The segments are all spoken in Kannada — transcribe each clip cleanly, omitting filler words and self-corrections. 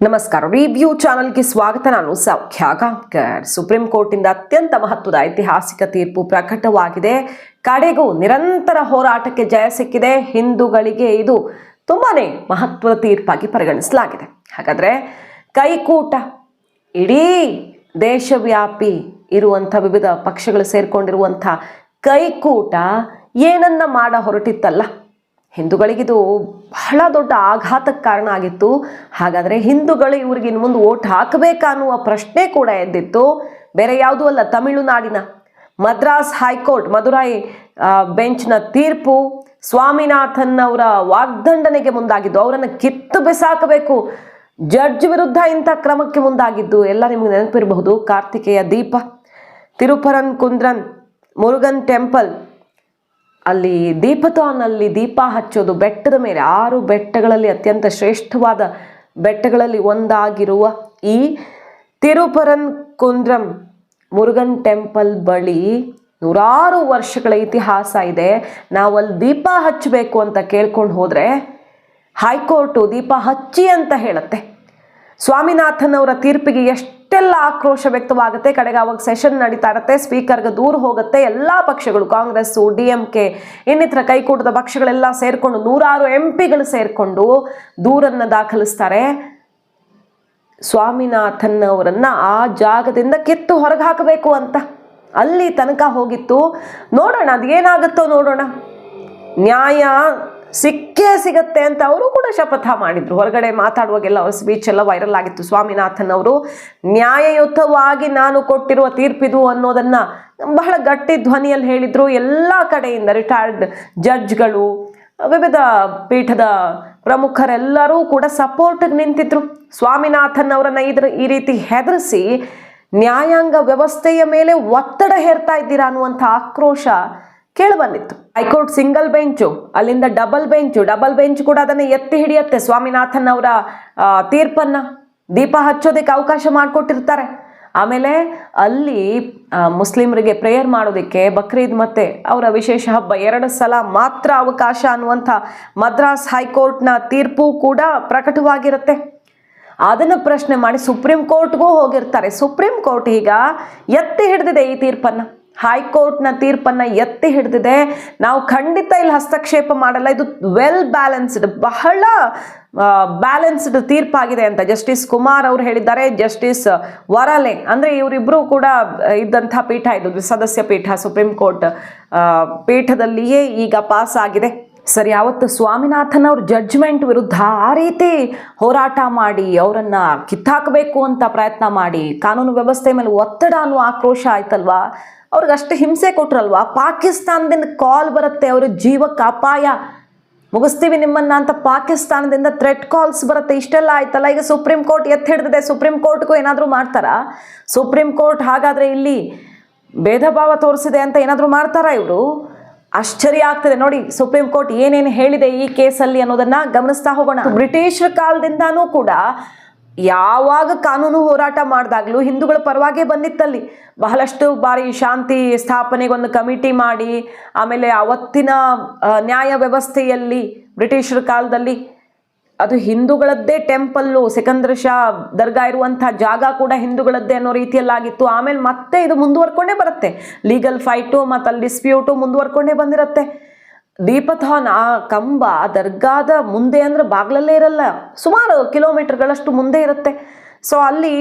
ನಮಸ್ಕಾರ. ರಿವ್ಯೂ ಚಾನಲ್ಗೆ ಸ್ವಾಗತ. ನಾನು ಸೌಖ್ಯ ಗಾಂವ್ಕರ್. ಸುಪ್ರೀಂ ಕೋರ್ಟಿಂದ ಅತ್ಯಂತ ಮಹತ್ವದ ಐತಿಹಾಸಿಕ ತೀರ್ಪು ಪ್ರಕಟವಾಗಿದೆ. ಕಡೆಗೂ ನಿರಂತರ ಹೋರಾಟಕ್ಕೆ ಜಯ ಸಿಕ್ಕಿದೆ. ಹಿಂದೂಗಳಿಗೆ ಇದು ತುಂಬಾನೇ ಮಹತ್ವದ ತೀರ್ಪಾಗಿ ಪರಿಗಣಿಸಲಾಗಿದೆ. ಹಾಗಾದ್ರೆ ಕೈಕೂಟ ಇಡೀ ದೇಶವ್ಯಾಪಿ ಇರುವಂಥ ವಿವಿಧ ಪಕ್ಷಗಳು ಸೇರ್ಕೊಂಡಿರುವಂಥ ಕೈಕೂಟ ಏನನ್ನ ಮಾಡ ಹೊರಟಿತ್ತಲ್ಲ, ಹಿಂದೂಗಳಿಗಿದು ಬಹಳ ದೊಡ್ಡ ಆಘಾತಕ್ಕೆ ಕಾರಣ ಆಗಿತ್ತು. ಹಾಗಾದರೆ ಹಿಂದೂಗಳು ಇವ್ರಿಗೆ ಇನ್ನು ಮುಂದೆ ಓಟ್ ಹಾಕಬೇಕಾ ಅನ್ನುವ ಪ್ರಶ್ನೆ ಕೂಡ ಎದ್ದಿತ್ತು. ಬೇರೆ ಯಾವುದೂ ಅಲ್ಲ, ತಮಿಳುನಾಡಿನ ಮದ್ರಾಸ್ ಹೈಕೋರ್ಟ್ ಮದುರೈ ಬೆಂಚ್ನ ತೀರ್ಪು ಸ್ವಾಮಿನಾಥನ್ ಅವರ ವಾಗ್ದಂಡನೆಗೆ ಮುಂದಾಗಿದ್ದು, ಅವರನ್ನು ಕಿತ್ತು ಬಿಸಾಕಬೇಕು, ಜಡ್ಜ್ ವಿರುದ್ಧ ಇಂಥ ಕ್ರಮಕ್ಕೆ ಮುಂದಾಗಿದ್ದು ಎಲ್ಲ ನಿಮಗೆ ನೆನಪಿರಬಹುದು. ಕಾರ್ತಿಕೇಯ ದೀಪ, ತಿರುಪರನ್ ಕುಂದ್ರನ್ ಮುರುಗನ್ ಟೆಂಪಲ್, ಅಲ್ಲಿ ದೀಪಥಾನಲ್ಲಿ ದೀಪ ಹಚ್ಚೋದು ಬೆಟ್ಟದ ಮೇಲೆ, 6 ಬೆಟ್ಟಗಳಲ್ಲಿ ಅತ್ಯಂತ ಶ್ರೇಷ್ಠವಾದ ಬೆಟ್ಟಗಳಲ್ಲಿ ಒಂದಾಗಿರುವ ಈ ತಿರುಪರನ್ ಕುಂದ್ರಂ ಮುರುಗನ್ ಟೆಂಪಲ್ ಬಳಿ 100 ವರ್ಷಗಳ ಇತಿಹಾಸ ಇದೆ. ನಾವು ಅಲ್ಲಿ ದೀಪ ಹಚ್ಚಬೇಕು ಅಂತ ಕೇಳ್ಕೊಂಡು ಹೋದರೆ ಹೈಕೋರ್ಟು ದೀಪ ಹಚ್ಚಿ ಅಂತ ಹೇಳುತ್ತೆ. ಸ್ವಾಮಿನಾಥನ್ ಅವರ ತೀರ್ಪಿಗೆ ಎಷ್ಟೆಲ್ಲ ಆಕ್ರೋಶ ವ್ಯಕ್ತವಾಗುತ್ತೆ. ಕಡೆಗೆ ಅವಾಗ ಸೆಷನ್ ನಡೀತಾ ಇರುತ್ತೆ, ಸ್ಪೀಕರ್ಗೆ ದೂರು ಹೋಗುತ್ತೆ. ಎಲ್ಲ ಪಕ್ಷಗಳು, ಕಾಂಗ್ರೆಸ್ಸು, DMK ಇನ್ನಿತರ ಕೈಕೂಟದ ಪಕ್ಷಗಳೆಲ್ಲ ಸೇರಿಕೊಂಡು 106 MP ಸೇರಿಕೊಂಡು ದೂರನ್ನು ದಾಖಲಿಸ್ತಾರೆ. ಸ್ವಾಮಿನಾಥನ್ ಅವರನ್ನು ಆ ಜಾಗದಿಂದ ಕಿತ್ತು ಹೊರಗೆ ಹಾಕಬೇಕು ಅಂತ ಅಲ್ಲಿ ತನಕ ಹೋಗಿತ್ತು. ನೋಡೋಣ ಅದೇನಾಗುತ್ತೋ ನೋಡೋಣ. ನ್ಯಾಯ ಸಿಕ್ಕೇ ಸಿಗತ್ತೆ ಅಂತ ಅವರು ಕೂಡ ಶಪಥ ಮಾಡಿದ್ರು. ಹೊರಗಡೆ ಮಾತಾಡುವಾಗೆಲ್ಲ ಅವ್ರ ಸ್ಪೀಚ್ ಎಲ್ಲ ವೈರಲ್ ಆಗಿತ್ತು. ಸ್ವಾಮಿನಾಥನ್ ಅವರು ನ್ಯಾಯಯುತವಾಗಿ ನಾನು ಕೊಟ್ಟಿರುವ ತೀರ್ಪಿದು ಅನ್ನೋದನ್ನ ಬಹಳ ಗಟ್ಟಿ ಧ್ವನಿಯಲ್ಲಿ ಹೇಳಿದ್ರು. ಎಲ್ಲ ಕಡೆಯಿಂದ ರಿಟೈರ್ಡ್ ಜಡ್ಜ್ಗಳು, ವಿವಿಧ ಪೀಠದ ಪ್ರಮುಖರೆಲ್ಲರೂ ಕೂಡ ಸಪೋರ್ಟ್ಗೆ ನಿಂತಿದ್ರು. ಸ್ವಾಮಿನಾಥನ್ ಅವರನ್ನ ಈ ರೀತಿ ಹೆದರಿಸಿ ನ್ಯಾಯಾಂಗ ವ್ಯವಸ್ಥೆಯ ಮೇಲೆ ಒತ್ತಡ ಹೇರ್ತಾ ಇದ್ದೀರಾ ಅನ್ನುವಂಥ ಆಕ್ರೋಶ ಕೇಳಿಬಂದಿತ್ತು. ಹೈಕೋರ್ಟ್ ಸಿಂಗಲ್ ಬೆಂಚು, ಅಲ್ಲಿಂದ ಡಬಲ್ ಬೆಂಚ್ ಕೂಡ ಅದನ್ನು ಎತ್ತಿ ಹಿಡಿಯುತ್ತೆ. ಸ್ವಾಮಿನಾಥನ್ ಅವರ ತೀರ್ಪನ್ನ ದೀಪ ಹಚ್ಚೋದಕ್ಕೆ ಅವಕಾಶ ಮಾಡಿಕೊಟ್ಟಿರ್ತಾರೆ. ಆಮೇಲೆ ಅಲ್ಲಿ ಮುಸ್ಲಿಮರಿಗೆ ಪ್ರೇಯರ್ ಮಾಡೋದಕ್ಕೆ ಬಕ್ರೀದ್ ಮತ್ತೆ ಅವರ ವಿಶೇಷ ಹಬ್ಬ 2 ಸಲ ಮಾತ್ರ ಅವಕಾಶ ಅನ್ನುವಂಥ ಮದ್ರಾಸ್ ಹೈಕೋರ್ಟ್ನ ತೀರ್ಪು ಕೂಡ ಪ್ರಕಟವಾಗಿರುತ್ತೆ. ಅದನ್ನು ಪ್ರಶ್ನೆ ಮಾಡಿ ಸುಪ್ರೀಂ ಕೋರ್ಟ್ಗೂ ಹೋಗಿರ್ತಾರೆ. ಸುಪ್ರೀಂ ಕೋರ್ಟ್ ಈಗ ಎತ್ತಿ ಹಿಡಿದಿದೆ ಈ ತೀರ್ಪನ್ನು, ಹೈಕೋರ್ಟ್ನ ತೀರ್ಪನ್ನು ಎತ್ತಿ ಹಿಡಿದಿದೆ. ನಾವು ಖಂಡಿತ ಇಲ್ಲಿ ಹಸ್ತಕ್ಷೇಪ ಮಾಡಲ್ಲ, ಇದು ವೆಲ್ ಬ್ಯಾಲೆನ್ಸ್ಡ್, ಬಹಳ ಬ್ಯಾಲೆನ್ಸ್ಡ್ ತೀರ್ಪಾಗಿದೆ ಅಂತ ಜಸ್ಟಿಸ್ ಕುಮಾರ್ ಅವರು ಹೇಳಿದ್ದಾರೆ. ಜಸ್ಟಿಸ್ ವರಲೆ ಅಂದರೆ ಇವರಿಬ್ಬರು ಕೂಡ ಇದ್ದಂಥ ಪೀಠ, ಇದು ಸದಸ್ಯ ಪೀಠ, ಸುಪ್ರೀಂ ಕೋರ್ಟ್ ಪೀಠದಲ್ಲಿಯೇ ಈಗ ಪಾಸ್ ಆಗಿದೆ. ಸರಿ, ಯಾವತ್ತು ಸ್ವಾಮಿನಾಥನ್ ಅವ್ರ ಜಡ್ಜ್ಮೆಂಟ್ ವಿರುದ್ಧ ಆ ರೀತಿ ಹೋರಾಟ ಮಾಡಿ ಅವರನ್ನು ಕಿತ್ತಾಕಬೇಕು ಅಂತ ಪ್ರಯತ್ನ ಮಾಡಿ ಕಾನೂನು ವ್ಯವಸ್ಥೆ ಮೇಲೆ ಒತ್ತಡ ಅನ್ನೋ ಆಕ್ರೋಶ ಆಯ್ತಲ್ವಾ, ಅವ್ರಿಗೆ ಅಷ್ಟು ಹಿಂಸೆ ಕೊಟ್ರಲ್ವಾ. ಪಾಕಿಸ್ತಾನದಿಂದ ಕಾಲ್ ಬರುತ್ತೆ, ಅವ್ರ ಜೀವಕ್ಕೆ ಅಪಾಯ, ಮುಗಿಸ್ತೀವಿ ನಿಮ್ಮನ್ನ ಅಂತ ಪಾಕಿಸ್ತಾನದಿಂದ ಥ್ರೆಟ್ ಕಾಲ್ಸ್ ಬರುತ್ತೆ. ಇಷ್ಟೆಲ್ಲ ಆಯ್ತಲ್ಲ, ಈಗ ಸುಪ್ರೀಂ ಕೋರ್ಟ್ ಎತ್ತಿ ಹಿಡಿದಿದೆ. ಸುಪ್ರೀಂ ಕೋರ್ಟ್ಗೂ ಏನಾದರೂ ಮಾಡ್ತಾರಾ? ಸುಪ್ರೀಂ ಕೋರ್ಟ್ ಹಾಗಾದರೆ ಇಲ್ಲಿ ಭೇದ ಭಾವ ತೋರಿಸಿದೆ ಅಂತ ಏನಾದರೂ ಮಾಡ್ತಾರಾ ಇವರು? ಆಶ್ಚರ್ಯ ಆಗ್ತದೆ ನೋಡಿ ಸುಪ್ರೀಂ ಕೋರ್ಟ್ ಏನೇನು ಹೇಳಿದೆ ಈ ಕೇಸಲ್ಲಿ ಅನ್ನೋದನ್ನ ಗಮನಿಸ್ತಾ ಹೋಗೋಣ. ಬ್ರಿಟಿಷರ ಕಾಲದಿಂದಾನೂ ಕೂಡ ಯಾವಾಗ ಕಾನೂನು ಹೋರಾಟ ಮಾಡಿದಾಗಲೂ ಹಿಂದೂಗಳ ಪರವಾಗೇ ಬಂದಿತ್ತಲ್ಲಿ. ಬಹಳಷ್ಟು ಬಾರಿ ಶಾಂತಿ ಸ್ಥಾಪನೆಗೆ ಒಂದು ಕಮಿಟಿ ಮಾಡಿ, ಆಮೇಲೆ ಅವತ್ತಿನ ನ್ಯಾಯ ವ್ಯವಸ್ಥೆಯಲ್ಲಿ ಬ್ರಿಟಿಷರ ಕಾಲದಲ್ಲಿ ಅದು ಹಿಂದೂಗಳದ್ದೇ ಟೆಂಪಲ್ಲು, ಸಿಕಂದ್ರ ಶಾ ದರ್ಗಾ ಇರುವಂಥ ಜಾಗ ಕೂಡ ಹಿಂದೂಗಳದ್ದೇ ಅನ್ನೋ ರೀತಿಯಲ್ಲಾಗಿತ್ತು. ಆಮೇಲೆ ಮತ್ತೆ ಇದು ಮುಂದುವರ್ಕೊಂಡೇ ಬರುತ್ತೆ, ಲೀಗಲ್ ಫೈಟು ಮತ್ತು ಅಲ್ಲಿ ಡಿಸ್ಪ್ಯೂಟು ಮುಂದುವರ್ಕೊಂಡೇ ಬಂದಿರುತ್ತೆ. ದೀಪಥಾನ್ ಆ ಕಂಬ ದರ್ಗಾದ ಮುಂದೆ ಅಂದರೆ ಬಾಗ್ಲಲ್ಲೇ ಇರಲ್ಲ, ಸುಮಾರು ಕಿಲೋಮೀಟರ್ಗಳಷ್ಟು ಮುಂದೆ ಇರುತ್ತೆ. ಸೊ ಅಲ್ಲಿ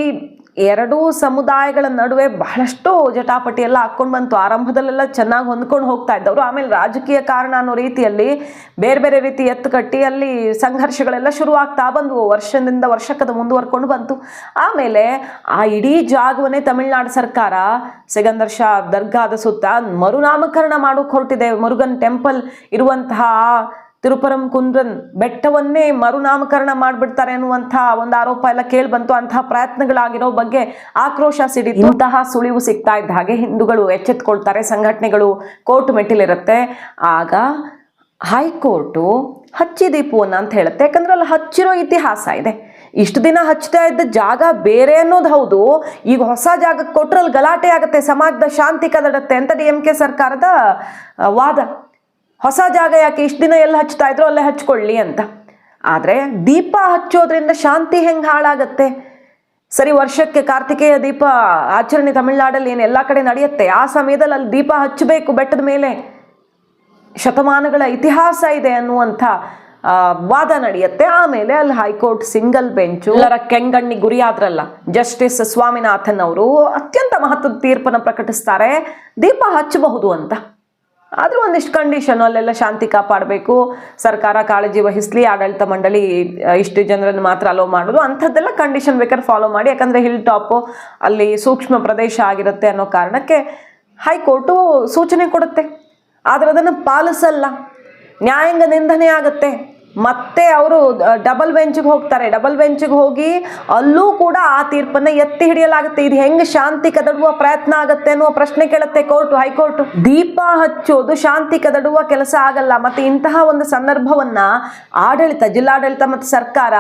2 ಸಮುದಾಯಗಳ ನಡುವೆ ಬಹಳಷ್ಟು ಜಟಾಪಟಿ ಎಲ್ಲ ಹಾಕ್ಕೊಂಡು ಬಂತು. ಆರಂಭದಲ್ಲೆಲ್ಲ ಚೆನ್ನಾಗಿ ಹೊಂದ್ಕೊಂಡು ಹೋಗ್ತಾ ಇದ್ದವರು, ಆಮೇಲೆ ರಾಜಕೀಯ ಕಾರಣ ಅನ್ನೋ ರೀತಿಯಲ್ಲಿ ಬೇರೆ ಬೇರೆ ರೀತಿ ಎತ್ತು ಕಟ್ಟಿ ಅಲ್ಲಿ ಸಂಘರ್ಷಗಳೆಲ್ಲ ಶುರುವಾಗ್ತಾ ಬಂದವು. ವರ್ಷದಿಂದ ವರ್ಷಕ್ಕದ ಮುಂದುವರ್ಕೊಂಡು ಬಂತು. ಆಮೇಲೆ ಆ ಇಡೀ ಜಾಗವನ್ನೇ ತಮಿಳುನಾಡು ಸರ್ಕಾರ ಸಿಕಂದರ್ ಶಾ ದರ್ಗಾದ ಸುತ್ತ ಮರುನಾಮಕರಣ ಮಾಡೋಕೆ ಹೊರಟಿದೆ. ಮುರುಗನ್ ಟೆಂಪಲ್ ಇರುವಂತಹ ತಿರುಪರಂ ಕುಂದ್ರನ್ ಬೆಟ್ಟವನ್ನೇ ಮರುನಾಮಕರಣ ಮಾಡಿಬಿಡ್ತಾರೆ ಅನ್ನುವಂಥ ಒಂದು ಆರೋಪ ಎಲ್ಲ ಕೇಳಿ ಬಂತು. ಅಂತಹ ಪ್ರಯತ್ನಗಳಾಗಿರೋ ಬಗ್ಗೆ ಆಕ್ರೋಶ ಸಿಡಿತು. ಇಂತಹ ಸುಳಿವು ಸಿಗ್ತಾ ಇದ್ದ ಹಾಗೆ ಹಿಂದೂಗಳು ಎಚ್ಚೆತ್ಕೊಳ್ತಾರೆ, ಸಂಘಟನೆಗಳು ಕೋರ್ಟ್ ಮೆಟ್ಟಿಲಿರುತ್ತೆ. ಆಗ ಹೈಕೋರ್ಟು ಹಚ್ಚಿ ದೀಪವನ್ನು ಅಂತ ಹೇಳುತ್ತೆ. ಯಾಕಂದ್ರೆ ಅಲ್ಲಿ ಹಚ್ಚಿರೋ ಇತಿಹಾಸ ಇದೆ. ಇಷ್ಟು ದಿನ ಹಚ್ತಾ ಇದ್ದ ಜಾಗ ಬೇರೆ ಅನ್ನೋದು ಹೌದು, ಈಗ ಹೊಸ ಜಾಗಕ್ಕೆ ಕೊಟ್ಟರೆ ಅಲ್ಲಿ ಗಲಾಟೆ ಆಗುತ್ತೆ, ಸಮಾಜದ ಶಾಂತಿ ಕದಡುತ್ತೆ ಅಂತ DMK ಸರ್ಕಾರದ ವಾದ. ಹೊಸ ಜಾಗ ಯಾಕೆ, ಇಷ್ಟು ದಿನ ಎಲ್ಲ ಹಚ್ತಾ ಇದ್ರು ಅಲ್ಲೇ ಹಚ್ಕೊಳ್ಳಿ ಅಂತ. ಆದರೆ ದೀಪ ಹಚ್ಚೋದ್ರಿಂದ ಶಾಂತಿ ಹೆಂಗೆ ಹಾಳಾಗತ್ತೆ? ಸರಿ, ವರ್ಷಕ್ಕೆ ಕಾರ್ತಿಕೇಯ ದೀಪ ಆಚರಣೆ ತಮಿಳ್ನಾಡಲ್ಲಿ ಏನು ಎಲ್ಲ ಕಡೆ ನಡೆಯುತ್ತೆ, ಆ ಸಮಯದಲ್ಲಿ ಅಲ್ಲಿ ದೀಪ ಹಚ್ಚಬೇಕು ಬೆಟ್ಟದ ಮೇಲೆ, ಶತಮಾನಗಳ ಇತಿಹಾಸ ಇದೆ ಅನ್ನುವಂಥ ವಾದ ನಡೆಯುತ್ತೆ. ಆಮೇಲೆ ಅಲ್ಲಿ ಹೈಕೋರ್ಟ್ ಸಿಂಗಲ್ ಬೆಂಚು ಎಲ್ಲರ ಕೆಂಗಣ್ಣಿ ಗುರಿಯಾದ್ರಲ್ಲ ಜಸ್ಟಿಸ್ ಸ್ವಾಮಿನಾಥನ್ ಅವರು ಅತ್ಯಂತ ಮಹತ್ವದ ತೀರ್ಪನ್ನು ಪ್ರಕಟಿಸ್ತಾರೆ, ದೀಪ ಹಚ್ಚಬಹುದು ಅಂತ. ಆದರೂ ಒಂದಿಷ್ಟು ಕಂಡೀಷನ್, ಅಲ್ಲೆಲ್ಲ ಶಾಂತಿ ಕಾಪಾಡಬೇಕು, ಸರ್ಕಾರ ಕಾಳಜಿ ವಹಿಸಲಿ, ಆಡಳಿತ ಮಂಡಳಿ ಇಷ್ಟು ಜನರನ್ನು ಮಾತ್ರ ಅಲೋ ಮಾಡೋದು, ಅಂಥದ್ದೆಲ್ಲ ಕಂಡೀಷನ್ ಬೇಕಾದ್ರೆ ಫಾಲೋ ಮಾಡಿ. ಯಾಕಂದರೆ ಹಿಲ್ ಟಾಪು ಅಲ್ಲಿ ಸೂಕ್ಷ್ಮ ಪ್ರದೇಶ ಆಗಿರುತ್ತೆ ಅನ್ನೋ ಕಾರಣಕ್ಕೆ ಹೈಕೋರ್ಟು ಸೂಚನೆ ಕೊಡುತ್ತೆ. ಆದರೆ ಅದನ್ನು ಪಾಲಿಸಲ್ಲ, ನ್ಯಾಯಾಂಗ ನಿಂದನೆ ಆಗುತ್ತೆ. ಮತ್ತೆ ಅವರು ಡಬಲ್ ಬೆಂಚ್ಗೆ ಹೋಗ್ತಾರೆ. ಡಬಲ್ ಬೆಂಚ್ಗೆ ಹೋಗಿ ಅಲ್ಲೂ ಕೂಡ ಆ ತೀರ್ಪನ್ನು ಎತ್ತಿ ಹಿಡಿಯಲಾಗುತ್ತೆ. ಇದು ಹೆಂಗೆ ಶಾಂತಿ ಕದಡುವ ಪ್ರಯತ್ನ ಆಗುತ್ತೆ ಅನ್ನುವ ಪ್ರಶ್ನೆ ಕೇಳುತ್ತೆ ಹೈಕೋರ್ಟ್. ದೀಪ ಹಚ್ಚೋದು ಶಾಂತಿ ಕದಡುವ ಕೆಲಸ ಆಗಲ್ಲ. ಮತ್ತೆ ಇಂತಹ ಒಂದು ಸಂದರ್ಭವನ್ನ ಆಡಳಿತ, ಜಿಲ್ಲಾಡಳಿತ ಮತ್ತು ಸರ್ಕಾರ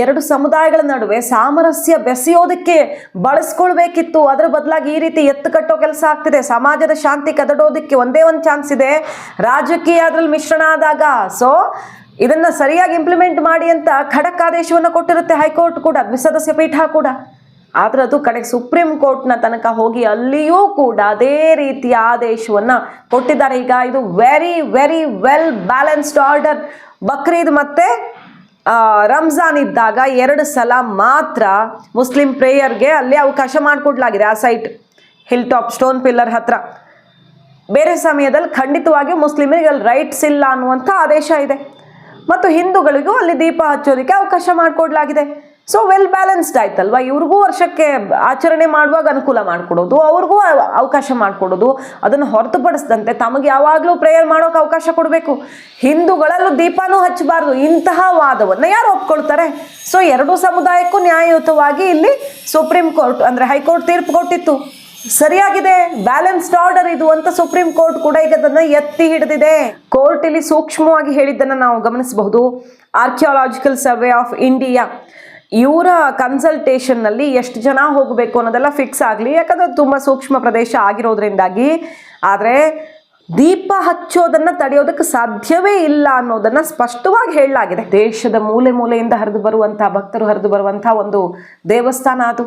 ಎರಡು ಸಮುದಾಯಗಳ ನಡುವೆ ಸಾಮರಸ್ಯ ಬೆಸೆಯೋದಕ್ಕೆ ಬಳಸ್ಕೊಳ್ಬೇಕಿತ್ತು. ಅದರ ಬದಲಾಗಿ ಈ ರೀತಿ ಎತ್ತು ಕಟ್ಟೋ ಕೆಲಸ ಆಗ್ತಿದೆ. ಸಮಾಜದ ಶಾಂತಿ ಕದಡೋದಕ್ಕೆ ಒಂದೇ ಒಂದು ಚಾನ್ಸ್ ಇದೆ, ರಾಜಕೀಯ ಅದ್ರಲ್ಲಿ ಮಿಶ್ರಣ ಆದಾಗ. ಸೊ ಇದನ್ನ ಸರಿಯಾಗಿ ಇಂಪ್ಲಿಮೆಂಟ್ ಮಾಡಿ ಅಂತ ಖಡಕ್ ಆದೇಶವನ್ನು ಕೊಟ್ಟಿರುತ್ತೆ ಹೈಕೋರ್ಟ್ ಕೂಡ, ದ್ವಿಸದಸ್ಯ ಪೀಠ ಕೂಡ. ಆದ್ರೆ ಅದು ಕಡೆಗೆ ಸುಪ್ರೀಂ ಕೋರ್ಟ್ನ ತನಕ ಹೋಗಿ ಅಲ್ಲಿಯೂ ಕೂಡ ಅದೇ ರೀತಿಯ ಆದೇಶವನ್ನು ಕೊಟ್ಟಿದ್ದಾರೆ. ಈಗ ಇದು very very well balanced order. Bakrid ಮತ್ತೆ ರಂಜಾನ್ ಇದ್ದಾಗ 2 ಸಲ ಮಾತ್ರ ಮುಸ್ಲಿಂ ಪ್ರೇಯರ್ಗೆ ಅಲ್ಲಿ ಅವಕಾಶ ಮಾಡಿಕೊಡ್ಲಾಗಿದೆ, ಆ site hill top stone pillar ಹತ್ರ. ಬೇರೆ ಸಮಯದಲ್ಲಿ ಖಂಡಿತವಾಗಿ ಮುಸ್ಲಿಮರಿಗೆ ಅಲ್ಲಿ ರೈಟ್ಸ್ ಇಲ್ಲ ಅನ್ನುವಂಥ ಆದೇಶ ಇದೆ. ಮತ್ತು ಹಿಂದೂಗಳಿಗೂ ಅಲ್ಲಿ ದೀಪ ಹಚ್ಚೋದಕ್ಕೆ ಅವಕಾಶ ಮಾಡಿಕೊಡ್ಲಾಗಿದೆ. ಸೊ ವೆಲ್ ಬ್ಯಾಲೆನ್ಸ್ಡ್ ಆಯ್ತಲ್ವಾ? ಇವ್ರಿಗೂ ವರ್ಷಕ್ಕೆ ಆಚರಣೆ ಮಾಡುವಾಗ ಅನುಕೂಲ ಮಾಡಿಕೊಡೋದು, ಅವ್ರಿಗೂ ಅವಕಾಶ ಮಾಡಿಕೊಡೋದು, ಅದನ್ನು ಹೊರತುಪಡಿಸಿದಂತೆ ತಮಗೆ ಯಾವಾಗಲೂ ಪ್ರೇಯರ್ ಮಾಡೋಕೆ ಅವಕಾಶ ಕೊಡಬೇಕು. ಹಿಂದೂಗಳಲ್ಲೂ ದೀಪನೂ ಹಚ್ಚಬಾರ್ದು, ಇಂತಹ ವಾದವನ್ನು ಯಾರು ಒಪ್ಕೊಳ್ತಾರೆ? ಸೊ ಎರಡೂ ಸಮುದಾಯಕ್ಕೂ ನ್ಯಾಯಯುತವಾಗಿ ಇಲ್ಲಿ ಸುಪ್ರೀಂ ಕೋರ್ಟ್ ಅಂದರೆ ಹೈಕೋರ್ಟ್ ತೀರ್ಪು ಕೊಟ್ಟಿತ್ತು. ಸರಿಯಾಗಿದೆ, ಬ್ಯಾಲೆನ್ಸ್ಡ್ ಆರ್ಡರ್ ಇದು ಅಂತ ಸುಪ್ರೀಂ ಕೋರ್ಟ್ ಕೂಡ ಈಗ ಅದನ್ನ ಎತ್ತಿ ಹಿಡಿದಿದೆ. ಕೋರ್ಟ್ ಇಲ್ಲಿ ಸೂಕ್ಷ್ಮವಾಗಿ ಹೇಳಿದ್ದನ್ನು ನಾವು ಗಮನಿಸಬಹುದು. ಆರ್ಕಿಯಾಲಜಿಕಲ್ ಸರ್ವೆ ಆಫ್ ಇಂಡಿಯಾ ಇವರ ಕನ್ಸಲ್ಟೇಷನ್ನಲ್ಲಿ ಎಷ್ಟು ಜನ ಹೋಗಬೇಕು ಅನ್ನೋದೆಲ್ಲ ಫಿಕ್ಸ್ ಆಗಲಿ, ಯಾಕಂದ್ರೆ ತುಂಬ ಸೂಕ್ಷ್ಮ ಪ್ರದೇಶ ಆಗಿರೋದ್ರಿಂದಾಗಿ. ಆದರೆ ದೀಪ ಹಚ್ಚೋದನ್ನು ತಡೆಯೋದಕ್ಕೆ ಸಾಧ್ಯವೇ ಇಲ್ಲ ಅನ್ನೋದನ್ನು ಸ್ಪಷ್ಟವಾಗಿ ಹೇಳಲಾಗಿದೆ. ದೇಶದ ಮೂಲೆ ಮೂಲೆಯಿಂದ ಹರಿದು ಬರುವಂಥ ಭಕ್ತರು ಹರಿದು ಬರುವಂಥ ಒಂದು ದೇವಸ್ಥಾನ ಅದು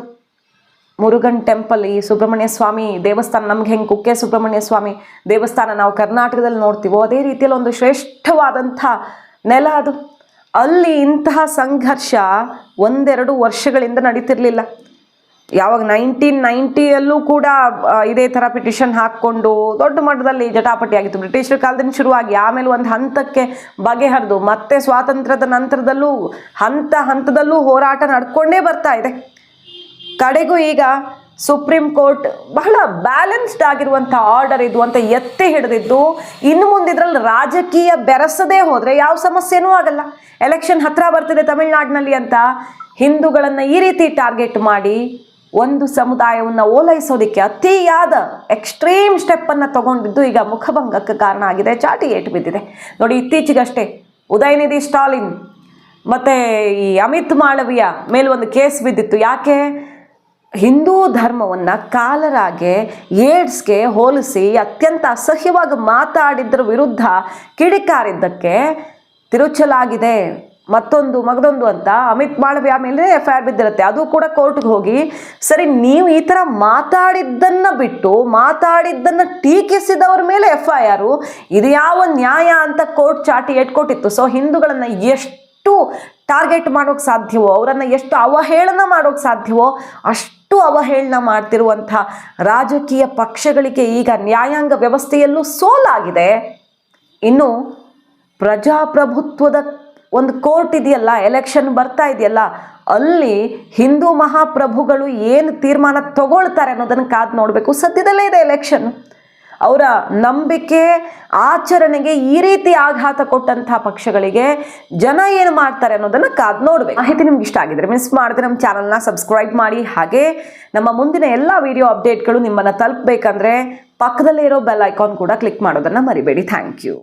ಮುರುಗನ್ ಟೆಂಪಲ್. ಈ ಸುಬ್ರಹ್ಮಣ್ಯ ಸ್ವಾಮಿ ದೇವಸ್ಥಾನ ನಮ್ಗೆ ಹೆಂಗೆ ಕುಕ್ಕೆ ಸುಬ್ರಹ್ಮಣ್ಯ ಸ್ವಾಮಿ ದೇವಸ್ಥಾನ ನಾವು ಕರ್ನಾಟಕದಲ್ಲಿ ನೋಡ್ತೀವೋ ಅದೇ ರೀತಿಯಲ್ಲಿ ಒಂದು ಶ್ರೇಷ್ಠವಾದಂಥ ನೆಲ ಅದು. ಅಲ್ಲಿ ಇಂತಹ ಸಂಘರ್ಷ 1-2 ವರ್ಷಗಳಿಂದ ನಡೀತಿರ್ಲಿಲ್ಲ. ಯಾವಾಗ 1990ಯಲ್ಲೂ ಕೂಡ ಇದೇ ಥರ ಪಿಟಿಷನ್ ಹಾಕ್ಕೊಂಡು ದೊಡ್ಡ ಮಟ್ಟದಲ್ಲಿ ಜಟಾಪಟಿ ಆಗಿತ್ತು. ಬ್ರಿಟಿಷರ ಕಾಲದಿಂದ ಶುರುವಾಗಿ ಆಮೇಲೆ ಒಂದು ಹಂತಕ್ಕೆ ಬಗೆಹರಿದು ಮತ್ತೆ ಸ್ವಾತಂತ್ರ್ಯದ ನಂತರದಲ್ಲೂ ಹಂತದಲ್ಲೂ ಹೋರಾಟ ನಡ್ಕೊಂಡೇ ಬರ್ತಾ ಇದೆ. ಕಡೆಗೂ ಈಗ ಸುಪ್ರೀಂ ಕೋರ್ಟ್ ಬಹಳ ಬ್ಯಾಲೆನ್ಸ್ಡ್ ಆಗಿರುವಂಥ ಆರ್ಡರ್ ಇದು ಅಂತ ಎತ್ತಿ ಹಿಡಿದಿದ್ದು. ಇನ್ನು ಮುಂದೆ ಇದರಲ್ಲಿ ರಾಜಕೀಯ ಬೆರೆಸದೇ ಹೋದರೆ ಯಾವ ಸಮಸ್ಯೆನೂ ಆಗಲ್ಲ. ಎಲೆಕ್ಷನ್ ಹತ್ರ ಬರ್ತಿದೆ ತಮಿಳ್ನಾಡಿನಲ್ಲಿ ಅಂತ ಹಿಂದೂಗಳನ್ನು ಈ ರೀತಿ ಟಾರ್ಗೆಟ್ ಮಾಡಿ ಒಂದು ಸಮುದಾಯವನ್ನು ಓಲೈಸೋದಕ್ಕೆ ಅತಿಯಾದ ಎಕ್ಸ್ಟ್ರೀಮ್ ಸ್ಟೆಪ್ಪನ್ನು ತಗೊಂಡಿದ್ದು ಈಗ ಮುಖಭಂಗಕ್ಕೆ ಕಾರಣ ಆಗಿದೆ, ಚಾಟಿ ಏಟು ಬಿದ್ದಿದೆ. ನೋಡಿ, ಇತ್ತೀಚೆಗಷ್ಟೇ ಉದಯನಿಧಿ ಸ್ಟಾಲಿನ್ ಮತ್ತು ಈ ಅಮಿತ್ ಮಾಳವಿಯ ಮೇಲೆ ಒಂದು ಕೇಸ್ ಬಿದ್ದಿತ್ತು. ಯಾಕೆ? ಹಿಂದೂ ಧರ್ಮವನ್ನು ಕಾಲರಾಗೆ ಏಡ್ಸ್ಗೆ ಹೋಲಿಸಿ ಅತ್ಯಂತ ಅಸಹ್ಯವಾಗಿ ಮಾತಾಡಿದ್ರ ವಿರುದ್ಧ ಕಿಡಿಕಾರಿದ್ದಕ್ಕೆ ತಿರುಚಲಾಗಿದೆ. ಮಗದೊಂದು ಅಂತ ಅಮಿತ್ ಮಾಳವಿಯ ಮೇಲೆ FIR ಬಿದ್ದಿರುತ್ತೆ. ಅದು ಕೂಡ ಕೋರ್ಟ್ಗೆ ಹೋಗಿ, ಸರಿ ನೀವು ಈ ಥರ ಮಾತಾಡಿದ್ದನ್ನು ಬಿಟ್ಟು ಮಾತಾಡಿದ್ದನ್ನು ಟೀಕಿಸಿದವ್ರ ಮೇಲೆ FIR, ಇದು ಯಾವ ನ್ಯಾಯ ಅಂತ ಕೋರ್ಟ್ ಚಾಟಿ ಎಟ್ಕೊಟ್ಟಿತ್ತು. ಸೊ ಹಿಂದೂಗಳನ್ನು ಎಷ್ಟು ಟಾರ್ಗೆಟ್ ಮಾಡೋಕ್ಕೆ ಸಾಧ್ಯವೋ, ಅವರನ್ನು ಎಷ್ಟು ಅವಹೇಳನ ಮಾಡೋಕ್ಕೆ ಸಾಧ್ಯವೋ ಅಷ್ಟು ಅವಹೇಳನ ಮಾಡ್ತಿರುವಂಥ ರಾಜಕೀಯ ಪಕ್ಷಗಳಿಗೆ ಈಗ ನ್ಯಾಯಾಂಗ ವ್ಯವಸ್ಥೆಯಲ್ಲೂ ಸೋಲಾಗಿದೆ. ಇನ್ನು ಪ್ರಜಾಪ್ರಭುತ್ವದ ಒಂದು ಕೋರ್ಟ್ ಇದೆಯಲ್ಲ, ಎಲೆಕ್ಷನ್ ಬರ್ತಾ ಇದೆಯಲ್ಲ, ಅಲ್ಲಿ ಹಿಂದೂ ಮಹಾಪ್ರಭುಗಳು ಏನು ತೀರ್ಮಾನ ತಗೊಳ್ತಾರೆ ಅನ್ನೋದನ್ನು ಕಾದು ನೋಡಬೇಕು. ಸದ್ಯದಲ್ಲೇ ಇದೆ ಎಲೆಕ್ಷನ್. ಅವರ ನಂಬಿಕೆ ಆಚರಣೆಗೆ ಈ ರೀತಿ ಆಘಾತ ಕೊಟ್ಟಂಥ ಪಕ್ಷಗಳಿಗೆ ಜನ ಏನು ಮಾಡ್ತಾರೆ ಅನ್ನೋದನ್ನು ಕಾದು ನೋಡಬೇಕು. ಮಾಹಿತಿ ನಿಮ್ಗೆ ಇಷ್ಟ ಆಗಿದ್ರೆ ಮಿಸ್ ಮಾಡಿದ್ರೆ ನಮ್ಮ ಚಾನಲ್ನ ಸಬ್ಸ್ಕ್ರೈಬ್ ಮಾಡಿ. ಹಾಗೆ ನಮ್ಮ ಮುಂದಿನ ಎಲ್ಲ ವಿಡಿಯೋ ಅಪ್ಡೇಟ್ಗಳು ನಿಮ್ಮನ್ನು ತಲುಪಬೇಕಂದ್ರೆ ಪಕ್ಕದಲ್ಲೇ ಇರೋ ಬೆಲ್ ಐಕಾನ್ ಕೂಡ ಕ್ಲಿಕ್ ಮಾಡೋದನ್ನು ಮರಿಬೇಡಿ. Thank you.